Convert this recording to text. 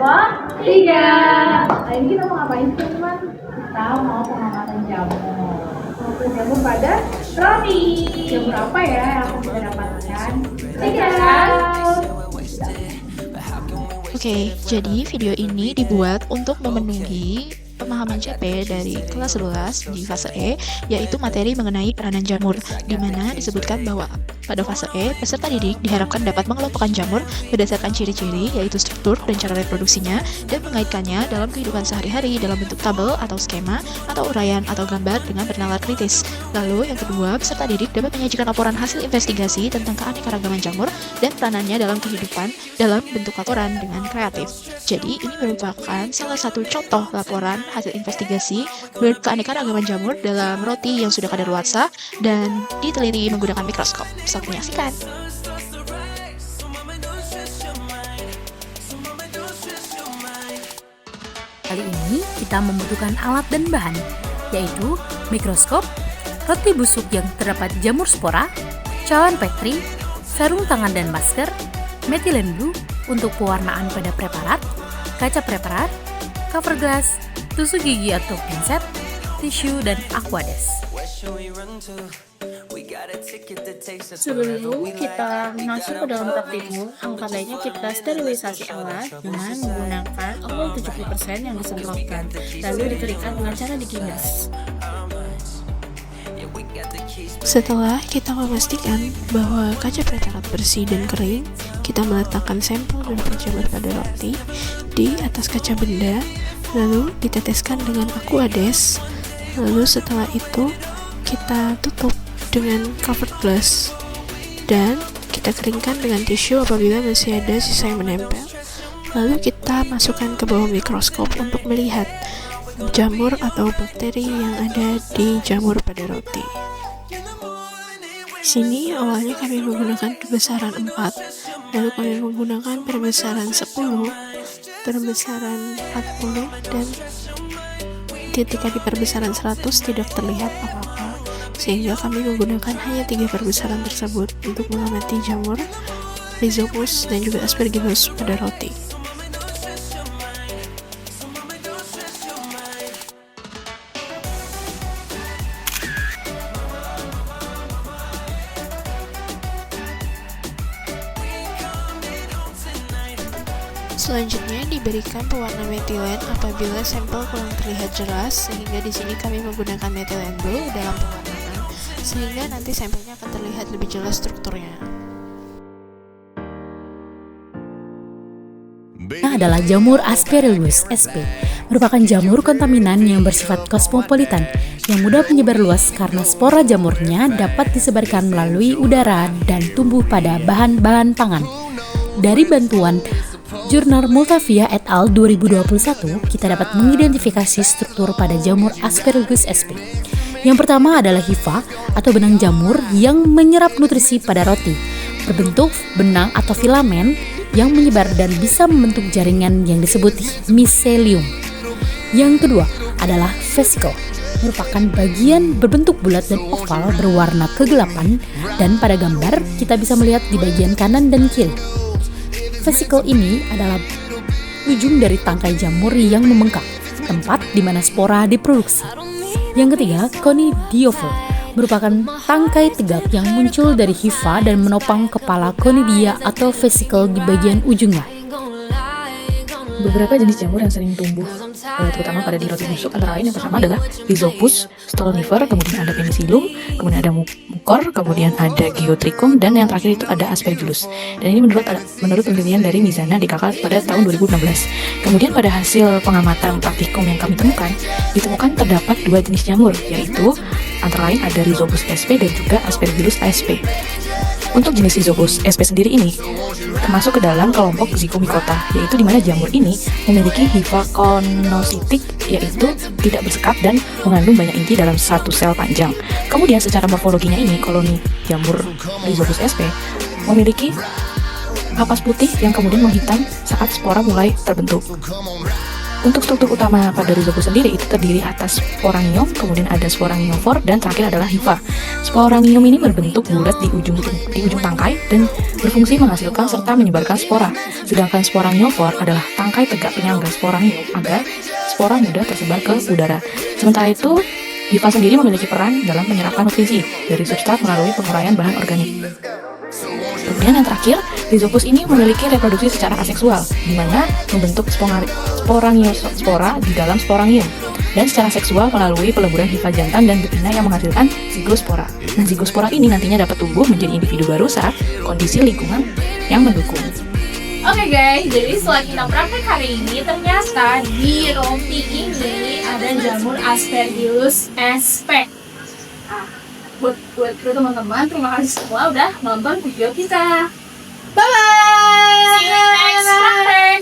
Tiga. Hari ini kita mau ngapain sih teman? Kita mau pengamatan jamur. Pengamatan jamur pada roti. Jamur apa ya yang akan kita dapatkan? Tiga. Oke, jadi video ini dibuat untuk memenuhi pemahaman CP dari kelas 11 di fase E, yaitu materi mengenai peranan jamur, di mana disebutkan bahwa pada fase E, peserta didik diharapkan dapat mengelompokkan jamur berdasarkan ciri-ciri, yaitu struktur dan cara reproduksinya, dan mengaitkannya dalam kehidupan sehari-hari dalam bentuk tabel atau skema, atau uraian atau gambar dengan bernalar kritis. Lalu, yang kedua, peserta didik dapat menyajikan laporan hasil investigasi tentang keanekaragaman jamur dan peranannya dalam kehidupan dalam bentuk laporan dengan kreatif. Jadi, ini merupakan salah satu contoh laporan hasil investigasi keanekaragaman jamur dalam roti yang sudah kadaluarsa dan diteliti menggunakan mikroskop. Selamat menyaksikan. Kali ini kita membutuhkan alat dan bahan, yaitu mikroskop, roti busuk yang terdapat jamur spora, cawan Petri, sarung tangan dan masker, metilen blue untuk pewarnaan pada preparat, kaca preparat, cover glass, tusuk gigi atau pinset, tisu, dan aquades. Sebelum kita masuk ke dalam praktikum, angka baiknya kita sterilisasi alat dengan menggunakan alkohol 70% yang disemprotkan, lalu dikeringkan dengan cara digilas. Setelah kita memastikan bahwa kaca preparat bersih dan kering, kita meletakkan sampel berupa jamur pada roti di atas kaca benda, lalu diteteskan dengan aquades. Lalu setelah itu kita tutup dengan cover glass dan kita keringkan dengan tisu apabila masih ada sisa yang menempel. Lalu kita masukkan ke bawah mikroskop untuk melihat jamur atau bakteri yang ada di jamur pada roti. Di sini awalnya kami menggunakan perbesaran 4, lalu kami menggunakan perbesaran 10, perbesaran 40, dan ketika di perbesaran 100 tidak terlihat apa-apa, sehingga kami menggunakan hanya 3 perbesaran tersebut untuk mengamati jamur, Rhizopus, dan juga Aspergillus pada roti. Selanjutnya diberikan pewarna metilen apabila sampel kurang terlihat jelas, sehingga di sini kami menggunakan metilen blue dalam pewarnaan, sehingga nanti sampelnya akan terlihat lebih jelas strukturnya. Adalah jamur Aspergillus sp, merupakan jamur kontaminan yang bersifat kosmopolitan, yang mudah menyebar luas karena spora jamurnya dapat disebarkan melalui udara dan tumbuh pada bahan-bahan pangan. Dari bantuan Jurnal Multavia et al. 2021, kita dapat mengidentifikasi struktur pada jamur Aspergillus sp. Yang pertama adalah hifa atau benang jamur yang menyerap nutrisi pada roti, berbentuk benang atau filamen yang menyebar dan bisa membentuk jaringan yang disebut mycelium. Yang kedua adalah vesicle, merupakan bagian berbentuk bulat dan oval berwarna kegelapan, dan pada gambar kita bisa melihat di bagian kanan dan kiri. Vesicle ini adalah ujung dari tangkai jamur yang membengkak, tempat di mana spora diproduksi. Yang ketiga, conidiophore, merupakan tangkai tegak yang muncul dari hifa dan menopang kepala conidia atau vesicle di bagian ujungnya. Beberapa jenis jamur yang sering tumbuh, terutama pada di roti busuk, antara lain yang pertama adalah Rhizopus, Stolonifer, kemudian ada Penicillium, kemudian ada Mucor, kemudian ada Geotrichum, dan yang terakhir itu ada Aspergillus. Dan ini menurut penelitian dari Mizana DKK pada tahun 2016. Kemudian pada hasil pengamatan praktikum yang kami temukan, ditemukan terdapat 2 jenis jamur, yaitu antara lain ada Rhizopus sp dan juga Aspergillus sp. Untuk jenis Rhizopus sp sendiri ini termasuk ke dalam kelompok Zygomicota, yaitu di mana jamur ini memiliki hifa konositik, yaitu tidak bersekat dan mengandung banyak inti dalam satu sel panjang. Kemudian secara morfologinya ini, koloni jamur Rhizopus sp memiliki kapas putih yang kemudian menghitam saat spora mulai terbentuk. Untuk struktur utama pada Rhizopus sendiri itu terdiri atas sporangium, kemudian ada sporangiofor, dan terakhir adalah hifa. Sporangium ini berbentuk bulat di ujung tangkai dan berfungsi menghasilkan serta menyebarkan spora. Sedangkan sporangiofor adalah tangkai tegak penyangga sporangium agar spora mudah tersebar ke udara. Sementara itu, hifa sendiri memiliki peran dalam menyerapkan nutrisi dari substrat melalui penguraian bahan organik. Kemudian yang terakhir, Rhizopus ini memiliki reproduksi secara aseksual, di mana membentuk spora di dalam sporangium, dan secara seksual melalui peleburan hifa jantan dan betina yang menghasilkan zigospora. Nah, zigospora ini nantinya dapat tumbuh menjadi individu baru saat kondisi lingkungan yang mendukung. Oke guys, jadi setelah kita praktek hari ini, ternyata di roti ini ada jamur Aspergillus sp. Buat teman-teman, terima kasih semua udah nonton video kita. Bye bye. See you next praktek.